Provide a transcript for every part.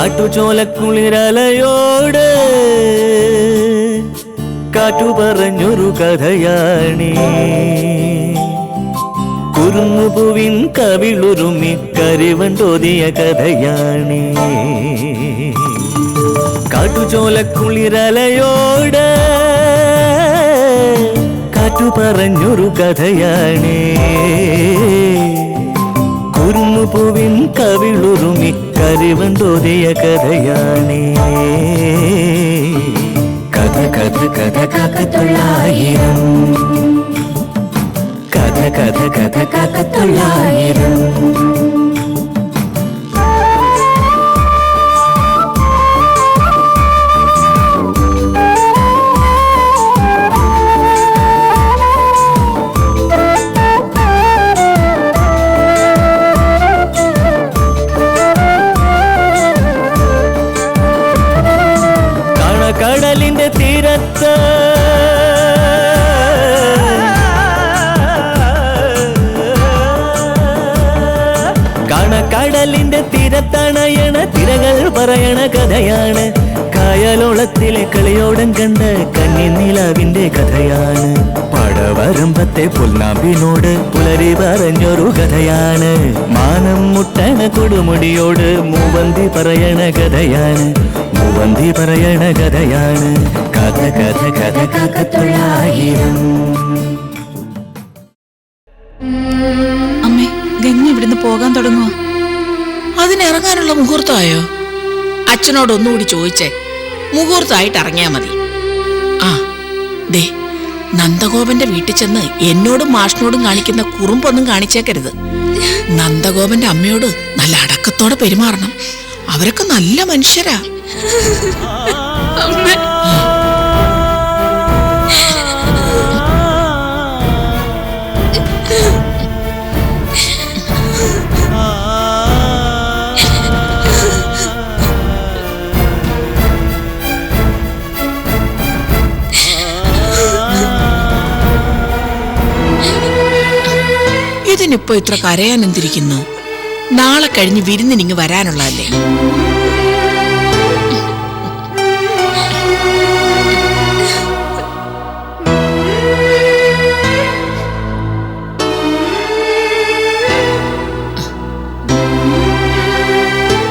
കാട്ടുചോലക്കുളിരലയോട് കാറ്റു പറഞ്ഞൊരു കഥയാണീ. കുരുന്നുപൂവിൻ കവിളുരുമി കരിവണ്ടോതിയ കഥയാണീ. കാട്ടുചോലക്കുളിരലയോട് കാറ്റു പറഞ്ഞൊരു കഥയാണീ. കുരുന്നുപൂവിൻ കവിളുരുമി കരിവണ്ടോതിയ കഥയാണീ. കഥ കഥ കഥ കാക്കത്തൊള്ളായിരം, കഥ കഥ കഥ കാക്കത്തൊള്ളായിരം. കടലിന്റെ തീരത്ത് കടലിന്റെ തീരത്തണയണ തിരകൾ പറയണ കഥയാണ്. കായലോളത്തിലെ കളിയോടം കണ്ട കന്നിനിലാവിന്റെ കഥയാണ്. പടവരമ്പത്തെ പുൽനാമ്പിനോട് പുലരി പറഞ്ഞൊരു കഥയാണ്. മാനം മുട്ടണ കൊടുമുടിയോട് മൂവന്തി പറയണ കഥയാണ്. മൂവന്തി പറയണ കഥയാണ്. കഥ കഥ കഥ കാക്കത്തൊള്ളായിരം. അമ്മേ, ഗംഗ ഇവിടുന്ന് പോകാൻ തുടങ്ങുക. അതിനിറങ്ങാനുള്ള മുഹൂർത്തമായോ? അച്ഛനോട് ഒന്നുകൂടി ചോദിച്ചേ. മുഹൂർത്തമായിട്ട് ഇറങ്ങിയാ മതി. ആ ദേ, നന്ദഗോപന്റെ വീട്ടിൽ ചെന്ന് എന്നോടും മാഷിനോടും കാണിക്കുന്ന കുറുമ്പൊന്നും കാണിച്ചേക്കരുത്. നന്ദഗോപന്റെ അമ്മയോട് നല്ല അടക്കത്തോടെ പെരുമാറണം. അവരൊക്കെ നല്ല മനുഷ്യരാ. ഇതിനിപ്പോ ഇത്ര കരയാൻ എന്തിരിക്കുന്നു? നാളെ കഴിഞ്ഞ് വിരുന്നിനിങ്ങ് വരാനുള്ളതല്ലേ.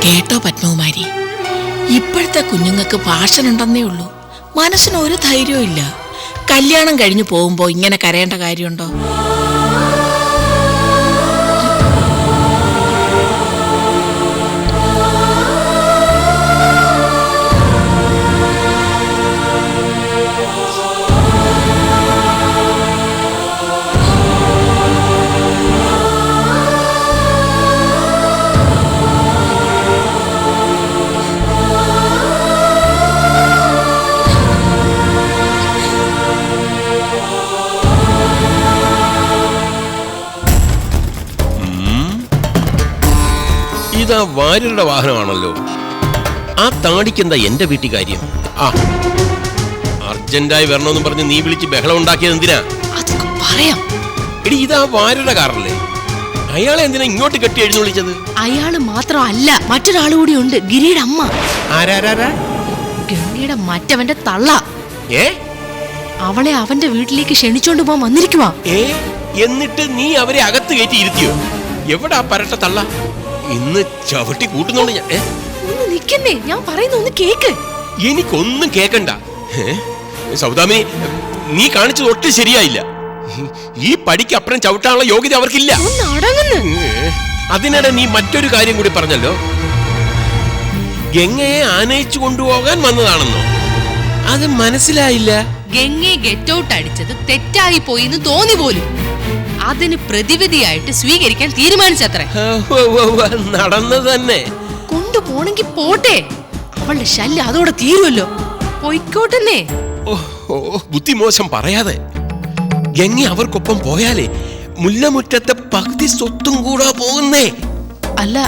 കേട്ടോ പത്മകുമാരി, ഇപ്പോഴത്തെ കുഞ്ഞുങ്ങൾക്ക് ഭാഷനുണ്ടെന്നേ ഉള്ളൂ, മനസ്സിന് ഒരു ധൈര്യവും ഇല്ല. കല്യാണം കഴിഞ്ഞു പോകുമ്പോ ഇങ്ങനെ കരയേണ്ട കാര്യമുണ്ടോ? ഇതാ വാര്യരുടെ വാഹനമാണല്ലോ. ആ താടിക്കെന്താ എന്റെ വീട്ടിൽ കാര്യം? ആ അർജന്റായി വരണമെന്നും പറഞ്ഞ് നീ വിളിച്ച് ബഹളം ഉണ്ടാക്കിയത് എന്തിനാ? പറയാം. എടി, ഇതാ വാര്യരുടെ കാറല്ലേ? അയാളെ എന്തിനാ ഇങ്ങോട്ട് കെട്ടി എഴുന്നള്ളിച്ചത്? അയാള് മാത്രമല്ല, മറ്റൊരാൾ കൂടി ഉണ്ട്. ഗിരിയുടെ അമ്മ. ആരാരാരാ? ഗംഗയുടെ മറ്റവന്റെ തള്ള. ഏ, അവളെ അവന്റെ വീട്ടിലേക്ക് ക്ഷണിച്ചോണ്ട് പോവാൻ വന്നിരിക്കുവാ. എന്നിട്ട് നീ അവരെ അകത്ത് കയറ്റി ഇരുത്തിയോ? എവിടാ പരട്ട തള്ള? ഇന്ന് ചവിട്ടി കൂട്ടുന്നുണ്ട് ഞാൻ. ഒന്ന് നിക്കുന്നേ, ഞാൻ പറയുന്ന ഒന്ന് കേക്ക്. എനിക്കൊന്നും കേക്കണ്ട. സൗദാമിനി, നീ കാണിച്ചത് ഒട്ടും ശരിയായില്ല. ഈ പടിക്ക് അപ്പുറം ചവിട്ടാനുള്ള യോഗ്യത അവർക്കില്ല. അതിനിടെ നീ മറ്റൊരു കാര്യം കൂടി പറഞ്ഞല്ലോ, ഗംഗയെ ആനയിച്ചു കൊണ്ടുപോകാൻ വന്നതാണെന്നോ? അത് മനസ്സിലായില്ല. ഗംഗയെ ഗെറ്റ് ഔട്ട് അടിച്ചത് തെറ്റായി പോയി എന്ന് തോന്നി പോലും. അതിന് പ്രതിവിധിയായിട്ട് സ്വീകരിക്കാൻ തീരുമാനിച്ചത്രേ. നടന്നത് തന്നെ. കൊണ്ടുപോണെങ്കി പോട്ടെ, അവളുടെ ശല്യം അതോടെ തീരുമല്ലോ. പൊയ്ക്കോട്ടെന്നേ. ബുദ്ധിമോശം പറയാതെ. ഗംഗ അവർക്കൊപ്പം പോയാലേ മുല്ലമുറ്റത്തെ പകുതി സ്വത്തും കൂടാ പോകുന്നേ. അല്ല,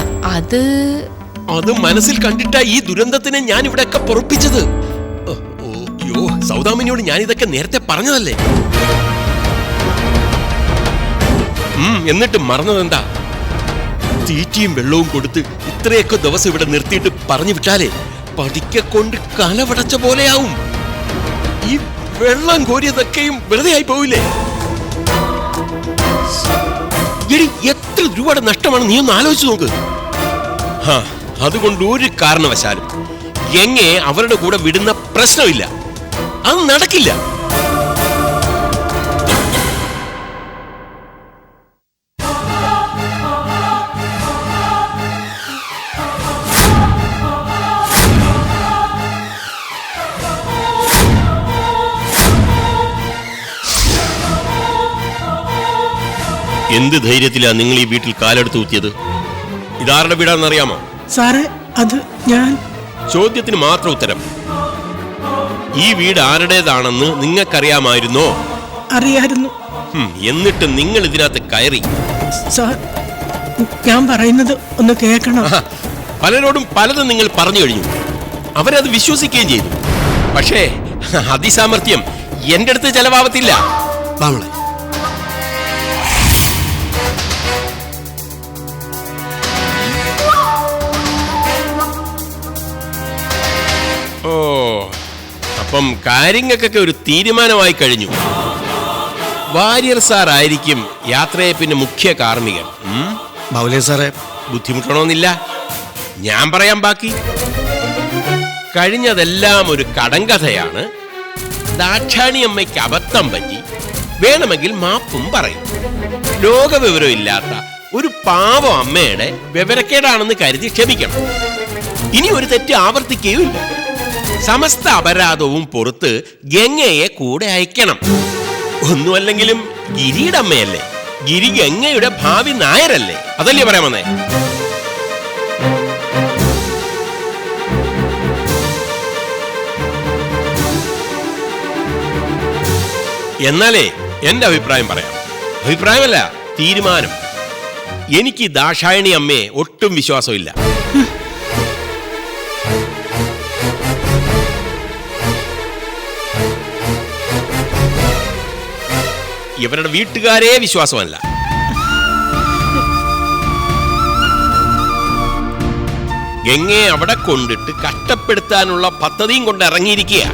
അത് മനസ്സിൽ കണ്ടിട്ടാ ഈ ദുരന്തത്തിനെ ഞാൻ ഇവിടെയൊക്കെ പൊറപ്പിച്ചത്. അയ്യോ, സൗദാമിനിയോട് ഞാൻ ഇതൊക്കെ നേരത്തെ പറഞ്ഞതല്ലേ. എന്നിട്ട് മറന്നതെന്താ? തീറ്റിയും വെള്ളവും കൊടുത്ത് ഇത്രയൊക്കെ ദിവസം ഇവിടെ നിർത്തിയിട്ട് പറഞ്ഞു വിട്ടാലേ പടിക്ക കൊണ്ട് കലവടച്ച പോലെയാവും. ഈ വെള്ളം കോരിയതൊക്കെയും വെറുതെ ആയി പോവില്ലേ? എടി, എത്ര രൂപയുടെ നഷ്ടമാണ് നീ ഒന്ന് ആലോചിച്ച് നോക്ക്. അതുകൊണ്ട് ഒരു കാരണവശാലും ഗംഗയെ അവരുടെ കൂടെ വിടുന്ന പ്രശ്നമില്ല. അത് നടക്കില്ല. എന്ത് ധൈര്യത്തിലാ നിങ്ങൾ ഈ വീട്ടിൽ കാലെടുത്ത് ഊത്തിയത്? ഇതാരുടെ വീടാണെന്നറിയാമോ? സാറേ, അത് ഞാൻ... ചോദ്യത്തിന് മാത്രം ഉത്തരം. ഈ വീട് ആരുടേതാണെന്ന് നിങ്ങൾക്കറിയാമായിരുന്നോ? അറിയായിരുന്നു. എന്നിട്ട് നിങ്ങൾ ഇതിനകത്ത് കയറി. സാർ, ഞാൻ പറയുന്നത് ഒന്ന് കേൾക്കണം. പലരോടും പലതും നിങ്ങൾ പറഞ്ഞു കഴിഞ്ഞു. അവരത് വിശ്വസിക്കുകയും ചെയ്തു. പക്ഷേ അതിസാമർത്ഥ്യം എന്റെ അടുത്ത് ചെലവാവത്തില്ല. ഓ, അപ്പം കാര്യങ്ങൾക്കൊക്കെ ഒരു തീരുമാനമായി കഴിഞ്ഞു. വാര്യർ സാർ ആയിരിക്കും യാത്രയെ പിന്നെ മുഖ്യ കാർമ്മികൻ. സാറേ, ബുദ്ധിമുട്ടണമെന്നില്ല, ഞാൻ പറയാം ബാക്കി. കഴിഞ്ഞതെല്ലാം ഒരു കടങ്കഥയാണ്. ദാക്ഷാണിയമ്മയ്ക്ക് അബദ്ധം പറ്റി, വേണമെങ്കിൽ മാപ്പും പറയും. ലോകവിവരമില്ലാത്ത ഒരു പാവം അമ്മയുടെ വിവരക്കേടാണെന്ന് കരുതി ക്ഷമിക്കണം. ഇനി ഒരു തെറ്റ് ആവർത്തിക്കുകയുമില്ല. സമസ്ത അപരാധവും പുറത്ത് ഗംഗയെ കൂടെ അയക്കണം. ഒന്നുമല്ലെങ്കിലും ഗിരിയുടെ അമ്മയല്ലേ, ഗിരി ഗംഗയുടെ ഭാവി നായരല്ലേ? അതല്ലേ പറയാൻ വന്നേ? എന്നാലേ എന്റെ അഭിപ്രായം പറയാം. അഭിപ്രായമല്ല, തീരുമാനം. എനിക്ക് ദാക്ഷായണി അമ്മയെ ഒട്ടും വിശ്വാസമില്ല. ഇവരുടെ വീട്ടുകാരെ വിശ്വാസമല്ല. ഗംഗയെ അവിടെ കൊണ്ടിട്ട് കഷ്ടപ്പെടുത്താനുള്ള പദ്ധതിയും കൊണ്ട് ഇറങ്ങിയിരിക്കുക.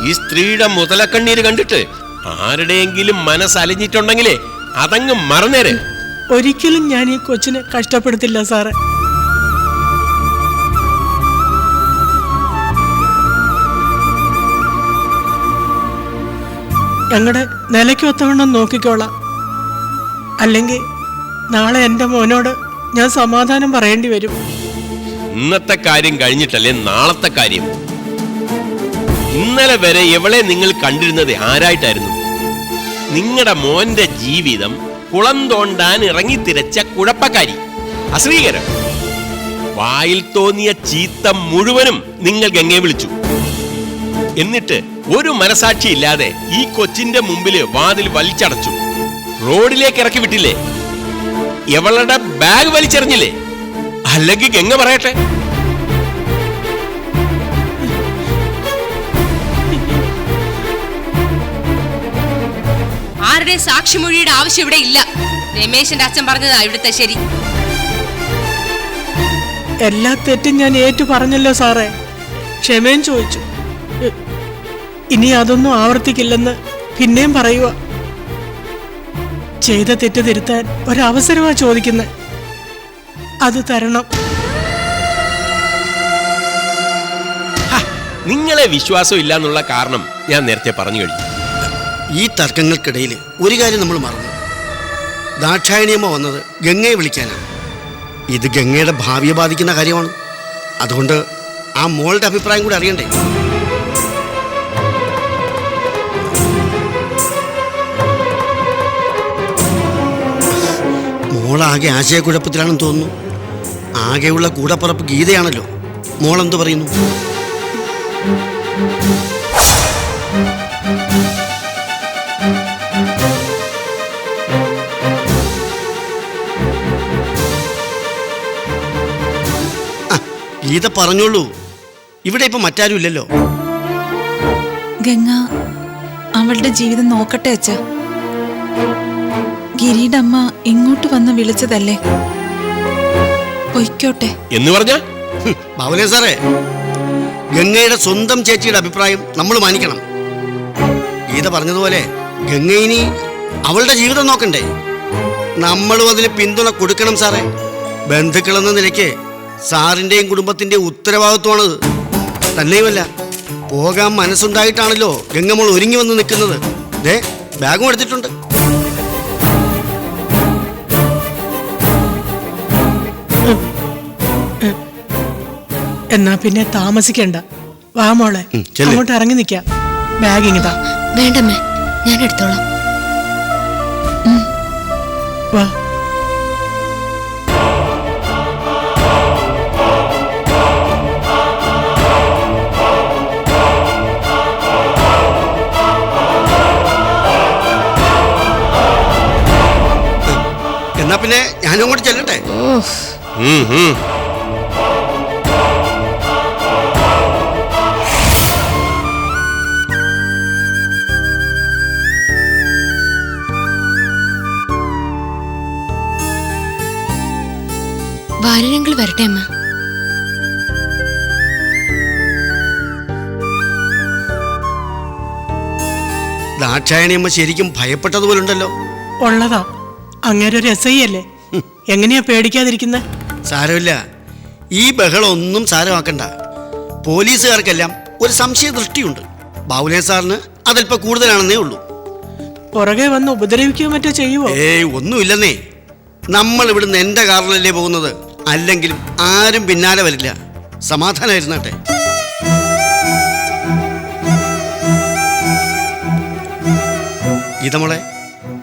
ഈ സ്ത്രീയുടെ മുതലക്കണ്ണീര് കണ്ടിട്ട് ആരുടെയെങ്കിലും മനസ്സലിഞ്ഞിട്ടുണ്ടെങ്കിലേ അതങ്ങ് മറന്നേര്. ഒരിക്കലും ഞാൻ ഈ കൊച്ചിനെ കഷ്ടപ്പെടുത്തില്ല സാറേ. ഞങ്ങളുടെ നിലയ്ക്ക് ഒത്തവണ്ണം നോക്കിക്കോളാം. അല്ലെങ്കിൽ നാളെ എൻ്റെ മോനോട് ഞാൻ സമാധാനം പറയേണ്ടി വരും. ഇന്നത്തെ കാര്യം കഴിഞ്ഞിട്ടല്ലേ നാളത്തെ കാര്യം. ഇന്നലെ വരെ എവളെ നിങ്ങൾ കണ്ടിരുന്നത് ആരായിട്ടായിരുന്നു? നിങ്ങളുടെ മോന്റെ ജീവിതം കുളം തോണ്ടാൻ ഇറങ്ങിത്തിരച്ച കുഴപ്പക്കാരി, അശ്രീകരം. വായിൽ തോന്നിയ ചീത്ത മുഴുവനും നിങ്ങൾ ഗംഗയെ വിളിച്ചു. എന്നിട്ട് ഒരു മനസാക്ഷി ഇല്ലാതെ ഈ കൊച്ചിന്റെ മുമ്പില് വാതിൽ വലിച്ചടച്ചു. റോഡിലേക്ക് ഇറക്കി വിട്ടില്ലേ? എവളുടെ ബാഗ് വലിച്ചെറിഞ്ഞില്ലേ? അല്ലെങ്കിൽ ഗംഗ പറയട്ടെ. ആരുടെ സാക്ഷിമൊഴിയുടെ ആവശ്യം ഇവിടെ ഇല്ല. രമേശന്റെ അച്ഛൻ പറഞ്ഞതാ ഇവിടുത്തെ ശരി. എല്ലാ തെറ്റും ഞാൻ ഏറ്റു പറഞ്ഞല്ലോ സാറേ. ക്ഷമയും ചോദിച്ചു. ഇനി അതൊന്നും ആവർത്തിക്കില്ലെന്ന് പിന്നെയും പറയുക. ചെയ്ത തെറ്റ് തിരുത്താൻ ഒരവസരമാ ചോദിക്കുന്നത്. അത് തരണം. നിങ്ങളെ വിശ്വാസം ഇല്ല എന്നുള്ള കാരണം ഞാൻ നേരത്തെ പറഞ്ഞു കഴിഞ്ഞു. ഈ തർക്കങ്ങൾക്കിടയിൽ ഒരു കാര്യം നമ്മൾ മറന്നു. ദാക്ഷായണിയമ്മ വന്നത് ഗംഗയെ വിളിക്കാനാണ്. ഇത് ഗംഗയുടെ ഭാവിയെ ബാധിക്കുന്ന കാര്യമാണ്. അതുകൊണ്ട് ആ മോളുടെ അഭിപ്രായം കൂടി അറിയണ്ടേ? മോളാകെ ആശയക്കുഴപ്പത്തിലാണെന്ന് തോന്നുന്നു. ആകെയുള്ള കൂടപ്പുറപ്പ് ഗീതയാണല്ലോ. മോളെന്തു പറയുന്നു? ഗീത പറഞ്ഞോളൂ. ഇവിടെ ഇപ്പൊ മറ്റാരും ഇല്ലല്ലോ. ഗംഗ അവളുടെ ജീവിതം നോക്കട്ടെ അച്ഛ. ഗിരിയുടെ അമ്മ ഇങ്ങോട്ട് വന്ന് വിളിച്ചതല്ലേ. പൊയ്ക്കോട്ടെ. എന്ന് പറഞ്ഞ ബാബുലേ സാറേ, ഗംഗയുടെ സ്വന്തം ചേച്ചിയുടെ അഭിപ്രായം നമ്മൾ മാനിക്കണം. ഗീത പറഞ്ഞതുപോലെ ഗംഗ ഇനി അവളുടെ ജീവിതം നോക്കണ്ടേ? നമ്മളും അതിന് പിന്തുണ കൊടുക്കണം സാറേ. ബന്ധുക്കളെന്ന നിലയ്ക്ക് സാറിൻ്റെയും കുടുംബത്തിൻ്റെയും ഉത്തരവാദിത്വമാണത്. തന്നെയുമല്ല, പോകാൻ മനസ്സുണ്ടായിട്ടാണല്ലോ ഗംഗമോൾ ഒരുങ്ങി വന്ന് നിൽക്കുന്നത്. ദേ ബാഗും എടുത്തിട്ടുണ്ട്. എന്നാ പിന്നെ താമസിക്കണ്ട. വാ മോളെ, ചെല്ല്. അങ്ങോട്ട് ഇറങ്ങി നിൽക്കാം. ബാഗ് ഇങ്ങിതാ. വേണ്ടമ്മേ, ഞാൻ എടുത്തോളാം. വാ. എന്നാ പിന്നെ ഞാനും അങ്ങോട്ട് ചെല്ലട്ടെ. വാര്യരങ്ങൾ വരട്ടെ അമ്മ. ദാക്ഷായണിയമ്മ ശരിക്കും ഭയപ്പെട്ടതുപോലുണ്ടല്ലോ. ഉള്ളതാ. അങ്ങനെ ഒരു എസ് ഐ അല്ലേ, എങ്ങനെയാ പേടിക്കാതിരിക്കുന്നെ? സാരമില്ല, ഈ ബഹളം ഒന്നും സാരമാക്കണ്ട. പോലീസുകാർക്കെല്ലാം ഒരു സംശയ ദൃഷ്ടിയുണ്ട്. ബാബുലേ സാറിന് അതല്പം കൂടുതലാണെന്നേ ഉള്ളൂ. പുറകെ വന്ന് ഉപദ്രവിക്കുകയോ മറ്റോ ചെയ്യുവോ? ഒന്നുമില്ലെന്നേ. നമ്മൾ ഇവിടുന്ന് എൻ്റെ കാറിലല്ലേ പോകുന്നത്. അല്ലെങ്കിലും ആരും പിന്നാലെ വരില്ല. സമാധാനമായിരുന്നാട്ടെ. ഗീതമോളെ,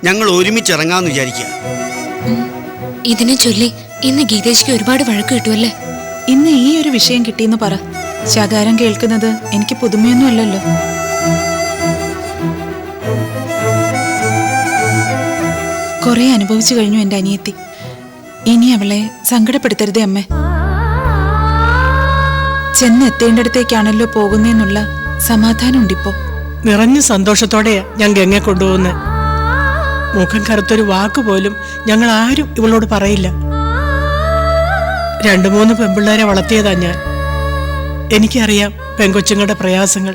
ഞങ്ങൾ ഒരുമിച്ചിറങ്ങാമെന്ന് വിചാരിക്കുക. ഇതിനെ ചൊല്ലി ഇന്ന് ഗീതേച്ചിക്ക് ഒരുപാട് വഴക്ക് കിട്ടുമല്ലേ? ഇന്ന് ഈ ഒരു വിഷയം കിട്ടിയെന്ന് പറ. ശകാരം കേൾക്കുന്നത് എനിക്ക് പുതുമയൊന്നും അല്ലല്ലോ. കുറെ അനുഭവിച്ചു കഴിഞ്ഞു എന്റെ അനിയത്തി. ഇനി അവളെ സങ്കടപ്പെടുത്തരുതേ അമ്മേ. ചെന്നെത്തേണ്ടടുത്തേക്കാണല്ലോ പോകുന്നേന്നുള്ള സമാധാനം ഉണ്ടിപ്പോ. നിറഞ്ഞ സന്തോഷത്തോടെയാ ഞാൻ ഗംഗയെ കൊണ്ടുപോകുന്നത്. മുഖം കറുത്തൊരു വാക്ക് പോലും ഞങ്ങൾ ആരും ഇവളോട് പറയില്ല. 2-3 പെൺപിള്ളേരെ വളർത്തിയതാ ഞാൻ. എനിക്കറിയാം പെൺകൊച്ചുങ്ങളുടെ പ്രയാസങ്ങൾ.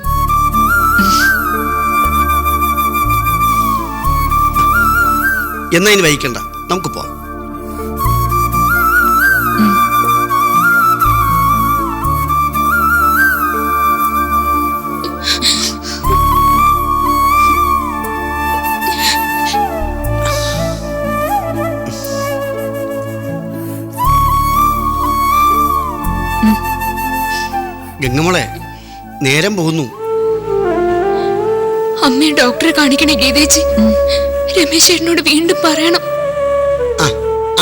എന്നാ ഇനി വൈകണ്ട, നമുക്ക് പോവാം. ഗംഗമോളെ, നേരം പോകുന്നു. അമ്മയെ ഡോക്ടറെ കാണിക്കണേ ഗീതേച്ചി. രമേശ് ചേട്ടനോട് വീണ്ടും പറയണം.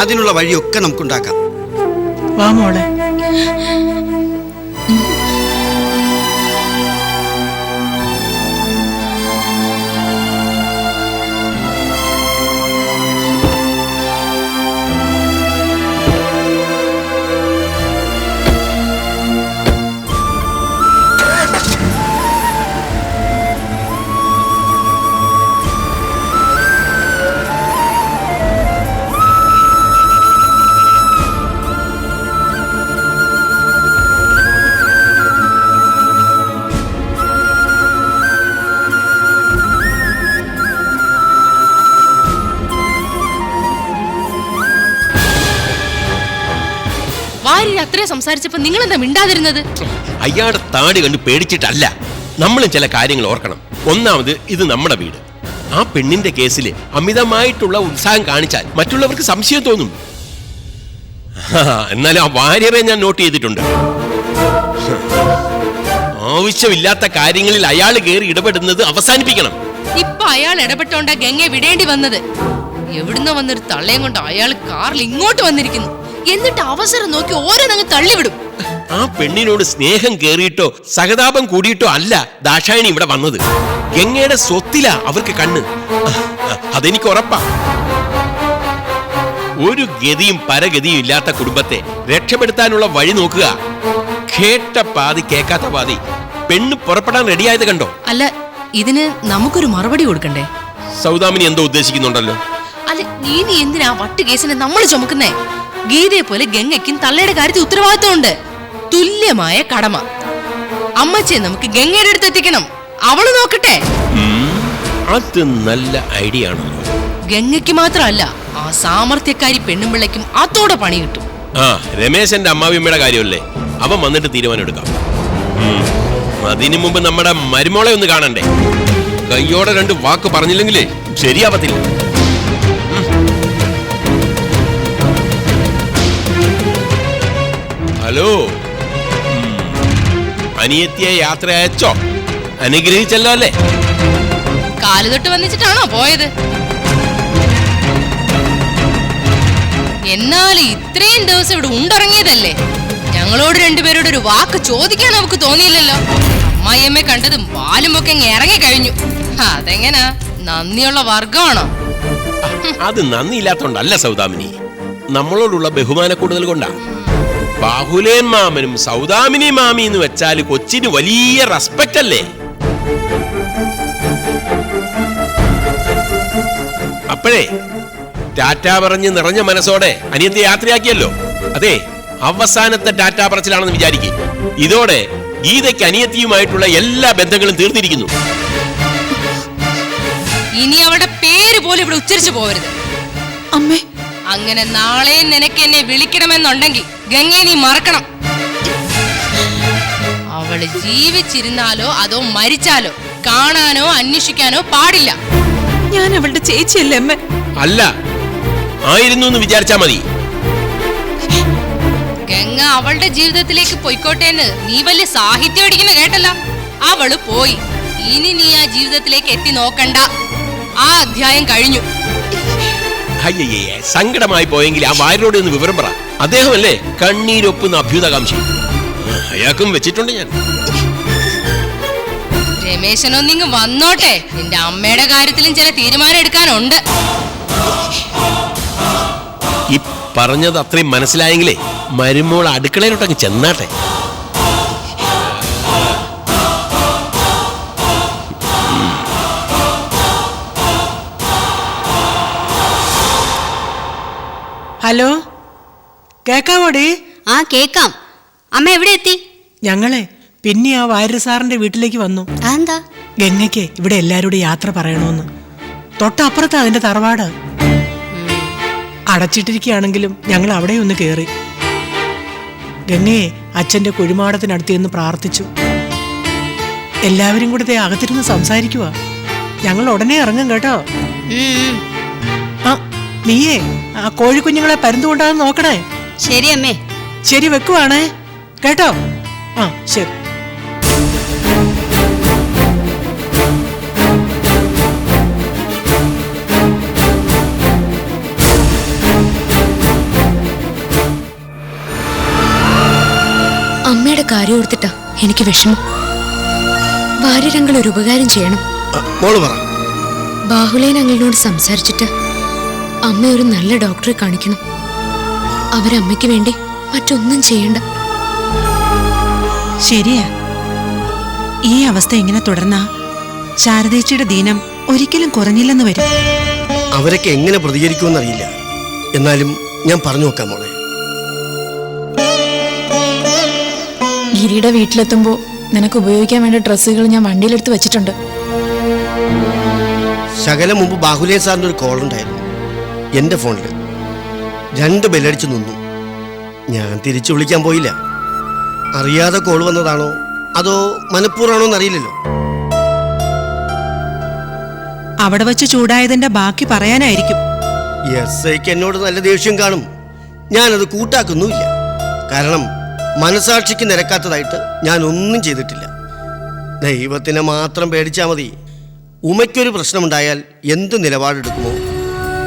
അതിനുള്ള വഴിയൊക്കെ നമുക്കുണ്ടാക്കാം. വാ മോളെ. വാര്യർ അത്രയും സംസാരിച്ചപ്പോ നിങ്ങൾ എന്താ മിണ്ടാതിരുന്നത്? അയാളുടെ താടി കണ്ട് പേടിച്ചിട്ടല്ല. നമ്മളും ചില കാര്യങ്ങൾ ഓർക്കണം. ഒന്നാമത്, ഇത് നമ്മുടെ വീട്. ആ പെണ്ണിന്റെ കേസിൽ അമിതമായിട്ടുള്ള ഉത്സാഹം കാണിച്ചാൽ മറ്റുള്ളവർക്ക് സംശയം തോന്നും. എന്നാലും ആ വാര്യറെ ഞാൻ നോട്ട് ചെയ്തിട്ടുണ്ട്. ആവശ്യമില്ലാത്ത കാര്യങ്ങളിൽ അയാൾ കയറി ഇടപെടുന്നത് അവസാനിപ്പിക്കണം. ഇപ്പൊ അയാൾ ഇടപെട്ടോണ്ടാ ഗംഗയെ വിടേണ്ടി വന്നത്. എവിടുന്ന് വന്നൊരു തള്ളയും കൊണ്ട് അയാൾ കാറിൽ ഇങ്ങോട്ട് വന്നിരിക്കുന്നു. എന്നിട്ട് അവസരം നോക്കി ഓരോന്നങ്ങ് തള്ളിവിടും. ആ പെണ്ണിനോട് സ്നേഹം കേറിയിട്ടോ സഹതാപം കൂടിയിട്ടോ അല്ല ദാക്ഷായണി ഇവിടെ വന്നത്. ഗംഗയുടെ സ്വത്തിലാ അവർക്ക് കണ്ണ്. അതെനിക്ക് ഉറപ്പാ. ഒരു ഗതിയും പരഗതിയും ഇല്ലാത്ത കുടുംബത്തെ രക്ഷപ്പെടുത്താനുള്ള വഴി നോക്കുക. കേട്ട പാതി കേൾക്കാത്ത പാതി. പെണ്ണ് പുറപ്പെടാൻ റെഡിയായത് കണ്ടോ? അല്ല, ഇതിന് നമുക്കൊരു മറുപടി കൊടുക്കണ്ടേ? സൗദാമിനി എന്തോ ഉദ്ദേശിക്കുന്നുണ്ടല്ലോ. അല്ല, ഇനി എന്തിനാ വട്ട് കേസിനെ നമ്മൾ ചുമക്കുന്നേ? ഗീതയെ പോലെ ഗംഗയ്ക്കും തള്ളയുടെ കാര്യത്തിൽ ഉത്തരവാദിത്വമുണ്ട്. തുല്യമായ കടമ. അമ്മച്ചിയെ നമുക്ക് ഗംഗയുടെ അടുത്ത് എത്തിക്കണം. അവള് നോക്കട്ടെ. അത് നല്ല ഐഡിയ ആണ്. ഗംഗയ്ക്ക് മാത്രമല്ല, ആ സാമർത്ഥ്യക്കാരി പെണ്ണുമ്പിള്ളയ്ക്കും അതോടെ പണി കിട്ടും. ആ, രമേശന്റെ അമ്മാവിയമ്മയുടെ കാര്യമല്ലേ, അവൻ വന്നിട്ട് തീരുമാനം എടുക്കാം. അതിനു മുമ്പ് നമ്മുടെ മരുമോളെ ഒന്ന് കാണണ്ടേ? കയ്യോടെ 2 വാക്ക് പറഞ്ഞില്ലെങ്കിലേ ശരിയാവത്തില്ല. ഹലോ, അനിയത്തിയെ യാത്ര അയച്ചോ? അനുഗ്രഹിച്ചല്ലോ അല്ലേ? കാലുതൊട്ട് വന്നിച്ചിട്ടാണോ പോയത്? എന്നാലും ഇത്രയും ദിവസം ഇവിടെ ഉണ്ടിറങ്ങിയതല്ലേ, ഞങ്ങളോട് രണ്ടുപേരോട് ഒരു വാക്ക് ചോദിക്കാൻ നമുക്ക് തോന്നിയില്ലല്ലോ. അമ്മായിയമ്മയെ കണ്ടതും വാലുമൊക്കെ ഇറങ്ങി കഴിഞ്ഞു. അതെങ്ങനാ? നന്ദിയുള്ള വർഗമാണോ? അത് നന്ദിയില്ലാത്തോണ്ടല്ല സൗദാമിനി, നമ്മളോടുള്ള ബഹുമാന കൂടുതൽ കൊണ്ടാ. ബാഹുലേൻ മാമനും സൗദാമിനി മാമി എന്ന് വെച്ചാൽ കൊച്ചിന് വലിയ റെസ്പെക്റ്റ് അല്ലേ? അപ്പോഴേ ടാറ്റ പറഞ്ഞ് നിറഞ്ഞ മനസ്സോടെ അനിയത്തെ യാത്രയാക്കിയല്ലോ. അതെ, അവസാനത്തെ ടാറ്റ പറച്ചിലാണെന്ന് വിചാരിക്കും. ഇതോടെ ഗീതയ്ക്ക് അനിയത്തിയുമായിട്ടുള്ള എല്ലാ ബന്ധങ്ങളും തീർന്നിരിക്കുന്നു. ഇനി അവളുടെ പേര് പോലും ഇവിടെ ഉച്ചരിച്ചു പോകരുത്. അമ്മേ, അങ്ങനെ നാളെ നിനക്ക് എന്നെ വിളിക്കണമെന്നുണ്ടെങ്കിൽ ഗംഗയെ നീ മറക്കണം. അവള് ജീവിച്ചിരുന്നാലോ അതോ മരിച്ചാലോ കാണാനോ അന്വേഷിക്കാനോ പാടില്ല. ഞാൻ അവളുടെ ചേച്ചിയല്ലേ അമ്മ? അല്ല, ആയിരുന്നു എന്ന് വിചാരിച്ചാ മതി. ഗംഗ അവളുടെ ജീവിതത്തിലേക്ക് പൊയ്ക്കോട്ടേന്ന് നീ വലിയ സാഹിത്യം അടിക്കുന്ന കേട്ടല്ല. അവള് പോയി, ഇനി നീ ആ ജീവിതത്തിലേക്ക് എത്തി നോക്കണ്ട. ആ അധ്യായം കഴിഞ്ഞു. അയ്യേ, സങ്കടമായി പോയെങ്കിൽ ആ വാര്യരോട് ഒന്ന് വിവരം പറ. അദ്ദേഹമല്ലേ കണ്ണീരൊപ്പുന്ന അഭ്യുതകാംക്ഷി. അയാൾക്കും വെച്ചിട്ടുണ്ട് ഞാൻ. രമേശനൊന്നിങ്ങ് വന്നോട്ടെ, നിന്റെ അമ്മയുടെ കാര്യത്തിലും ചില തീരുമാനം എടുക്കാനുണ്ട്. ഈ പറഞ്ഞത് അത്രയും മനസ്സിലായെങ്കിലേ മരുമോൾ അടുക്കളയിലോട്ടങ്ങ് ചെന്നാട്ടെ. ഹലോ, കേക്കാവോടി? ആ കേക്കാം. അമ്മ എവിടെ എത്തി? ഞങ്ങളെ പിന്നെ ആ വാര്യർ സാറിന്റെ വീട്ടിലേക്ക് വന്നു. അതെന്താ? ഗംഗയ്ക്ക് ഇവിടെ എല്ലാരോടും യാത്ര പറയണമെന്ന്. തൊട്ടപ്പുറത്ത് അതിന്റെ തറവാട്. അടച്ചിട്ടിരിക്കുകയാണെങ്കിലും ഞങ്ങൾ അവിടെ ഒന്ന് കയറി. ഗംഗയെ അച്ഛന്റെ കുഴിമാടത്തിനടുത്ത് നിന്ന് പ്രാർത്ഥിച്ചു. എല്ലാവരും കൂടെ അകത്തിരുന്ന് സംസാരിക്കുക. ഞങ്ങൾ ഉടനെ ഇറങ്ങും കേട്ടോ. ആ, നീയേ ആ കോഴിക്കുഞ്ഞുങ്ങളെ പരുന്തുകൊണ്ടാന്ന് നോക്കണേ. ശരി അമ്മേ. ശരി, വെക്കുവാണേ കേട്ടോ. ആ, ശരി. അമ്മയുടെ കാര്യം ഓർത്തിട്ടാ എനിക്ക് വിഷമം. വാര്യരങ്ങൾ ഒരു ഉപകാരം ചെയ്യണം. ബാഹുലേൻ അങ്ങളിനോട് സംസാരിച്ചിട്ട് അമ്മ ഒരു നല്ല ഡോക്ടറെ കാണിക്കണം. അവരമ്മയ്ക്ക് വേണ്ടി മറ്റൊന്നും ചെയ്യണ്ട. ശരിയാ. ഈ അവസ്ഥ ഇങ്ങനെ തുടർന്നാ ശാരദേച്ചിയുടെ ദീനം ഒരിക്കലും കുറഞ്ഞില്ലെന്ന് വരും. അവരൊക്കെ എങ്ങനെ പ്രതികരിക്കുമെന്നറിയില്ല. എന്നാലും ഞാൻ പറഞ്ഞു നോക്കാം മോളെ. ഗിരിയുടെ വീട്ടിലെത്തുമ്പോൾ നിനക്ക് ഉപയോഗിക്കാൻ വേണ്ട ഡ്രസ്സുകൾ ഞാൻ വണ്ടിയിലെടുത്ത് വെച്ചിട്ടുണ്ട്. ശകലം മുമ്പ് ബാഹുലേൻ സാറിന്റെ ഒരു കോൾ ഉണ്ടായിരുന്നു എന്റെ ഫോണിൽ. 2 ബെല്ലടിച്ച് നിന്നു. ഞാൻ തിരിച്ചു വിളിക്കാൻ പോയില്ല. അറിയാതെ കോൾ വന്നതാണോ അതോ മനഃപൂർവ്വമാണോ എന്നറിയില്ലല്ലോ. അവിടെ വെച്ച് ചൂടായതിന്റെ ബാക്കി പറയാനായിരിക്കും. എസ്ഐക്ക് എന്നോട് നല്ല ദേഷ്യം കാണും. ഞാനത് കൂട്ടാക്കുന്നുമില്ല. കാരണം മനസാക്ഷിക്ക് നിരക്കാത്തതായിട്ട് ഞാൻ ഒന്നും ചെയ്തിട്ടില്ല. ദൈവത്തിനെ മാത്രം പേടിച്ചാൽ മതി. ഉമയ്ക്കൊരു പ്രശ്നമുണ്ടായാൽ എന്ത് നിലപാടെടുക്കുമോ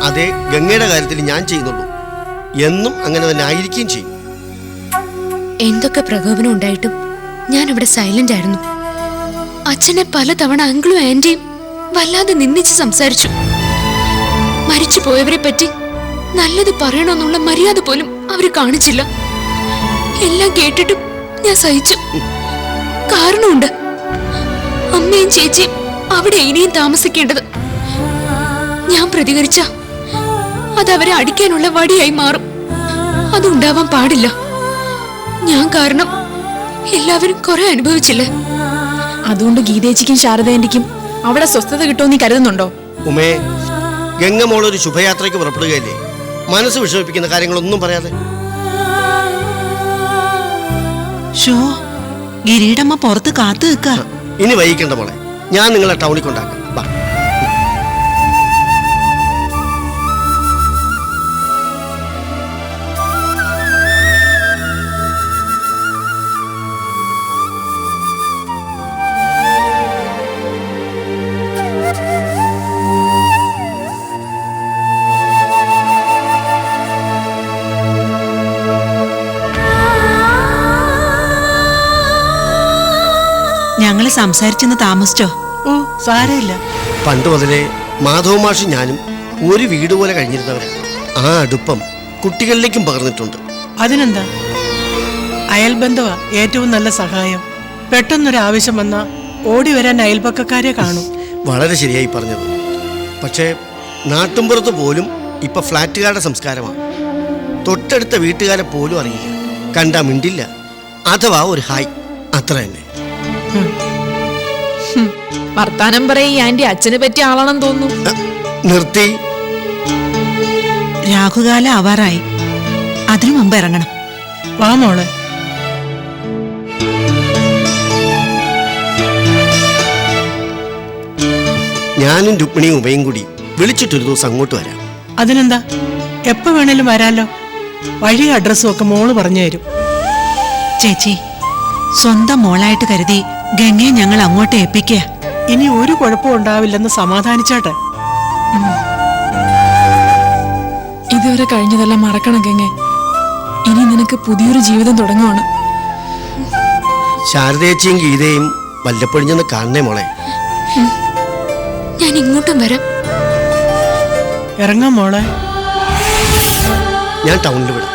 അതേ ഗംഗയുടെ കാര്യത്തിൽ ഞാൻ ചെയ്യുന്നുള്ളൂ. എന്നും അങ്ങനെ തന്നെ ആയിരിക്കുകയും ചെയ്യും. എന്തൊക്കെ പ്രകോപനം ഉണ്ടായിട്ടും ഞാൻ അവിടെ സൈലന്റ് ആയിരുന്നു. അച്ഛനെ പലതവണ അങ്കിളും ആന്റിയും വല്ലാതെ നിന്ദിച്ച് സംസാരിച്ചു. മരിച്ചു പോയവരെ പറ്റി നല്ലത് പറയണമെന്നുള്ള മര്യാദ പോലും അവര് കാണിച്ചില്ല. എല്ലാം കേട്ടിട്ടും ഞാൻ സഹിച്ചു. കാരണമുണ്ട്. അമ്മയും ചേച്ചിയും അവിടെ ഇനിയും താമസിക്കേണ്ടത്. ഞാൻ പ്രതികരിച്ച അതവരെ അടിക്കാനുള്ള വടിയായി മാറും. അതുണ്ടാവാൻ പാടില്ല. ഞാൻ കാരണം എല്ലാവരും കുറെ അനുഭവിച്ചില്ലേ? അതുകൊണ്ട് ഗീതേച്ചിക്കും ശാരദേന്റിക്കും അവിടെ സ്വസ്ഥത കിട്ടുമെന്ന് നീ കരുതുന്നുണ്ടോ? ഉമേ, ഗംഗമോളൊരു ശുഭയാത്രയ്ക്ക് പുറപ്പെടുകയല്ലേ, മനസ്സ് വിഷമിപ്പിക്കുന്ന കാര്യങ്ങളൊന്നും പറയാതെ. ഷോ ഗിരീടമ്മ പുറത്ത് കാത്തു നിൽക്ക. ഇനി വൈകിക്കണ്ട മോളെ, ഞാൻ നിങ്ങളെ ടൗണിൽ കൊണ്ടാക്കാം. ബാ. ഞങ്ങള് സംസാരിച്ചെന്ന് താമസിച്ചോ? ഓ സാരമില്ല. പണ്ട് മുതലേ മാധവ മാഷും ഞാനും ഒരു വീട് പോലെ കഴിഞ്ഞിരുന്നവരാണ്. ആ അടുപ്പം കുട്ടികളിലേക്കും പകർന്നിട്ടുണ്ട്. അതിനെന്താ, അയൽബന്ധമാ ഏറ്റവും നല്ല സഹായം. പെട്ടെന്നൊരു ആവശ്യം വന്നാ ഓടി വരാൻ അയൽപക്കക്കാരെ കാണും. വളരെ ശരിയായി പറഞ്ഞത്. പക്ഷേ നാട്ടുമ്പുറത്ത് പോലും ഇപ്പൊ ഫ്ലാറ്റുകാരുടെ സംസ്കാരമാണ്. തൊട്ടടുത്ത വീട്ടുകാരെ പോലും അറിയില്ല, കണ്ടാ മിണ്ടില്ല, അഥവാ ഒരു ഹായ്, അത്ര തന്നെ. വർത്താനം പറയും ഈ ആന്റി അച്ഛനെ പറ്റിയ ആളാണെന്ന് തോന്നുന്നു. നിർത്തി. രാഹുകാലം ആവാറായി, അതിനു മുമ്പ് ഇറങ്ങണം. വാ മോളെ. ഞാനും രുക്മിണിയും ഉമയും കൂടി വിളിച്ചിട്ടൊരു ദിവസം അങ്ങോട്ട് വരാം. അതിനെന്താ, എപ്പോ വേണേലും വരാലോ. വഴി അഡ്രസ്സും ഒക്കെ മോള് പറഞ്ഞു തരും. ചേച്ചി, സ്വന്തം മോളായിട്ട് കരുതി ഗംഗയെ ഞങ്ങൾ അങ്ങോട്ട് ഏൽപ്പിക്കുക. ഇനി ഒരു കുഴപ്പവും ഉണ്ടാവില്ലെന്ന് സമാധാനിച്ചാട്ടെ. ഇതുവരെ കഴിഞ്ഞതെല്ലാം മറക്കണം ഗംഗെ. ഇനി നിനക്ക് പുതിയൊരു ജീവിതം തുടങ്ങുവാണ്. ശാരദേച്ചിയും ഗീതയും വല്ലപ്പോഴും ചെന്ന് കാണണേ മോളെ. ഞാൻ ഇങ്ങോട്ടും വരാം. ഇറങ്ങാം മോളെ. ഞാൻ ടൗണിൽ വിടാം.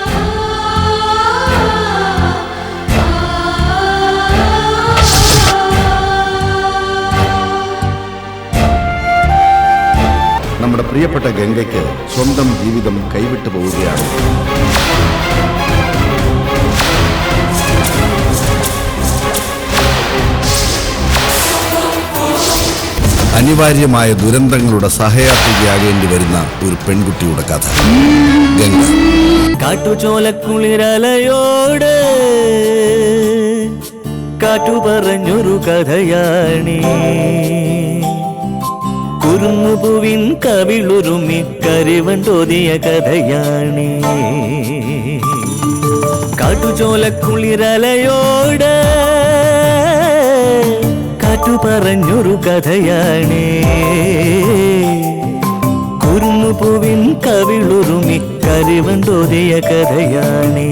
നമ്മുടെ പ്രിയപ്പെട്ട ഗംഗയ്ക്ക് സ്വന്തം ജീവിതം കൈവിട്ടു പോവുകയാണ്. അനിവാര്യമായ ദുരന്തങ്ങളുടെ സഹയാത്രികയാകേണ്ടി വരുന്ന ഒരു പെൺകുട്ടിയുടെ കഥ ഗംഗ. കാട്ടുചോലക്കുളിരലയോട് കാറ്റു പറഞ്ഞൊരു കഥയാണീ, കുറുങ്ങുപൂവിൻ കവിളുരുമി കരിവണ്ടോതിയ കഥയാണീ. കാട്ടുചോലക്കുളിരലയോട് കാറ്റു പറഞ്ഞൊരു കഥയാണേ, കുറുങ്ങുപൂവിൻ കവിളുരുമി കരിവണ്ടോതിയ കഥയാണേ.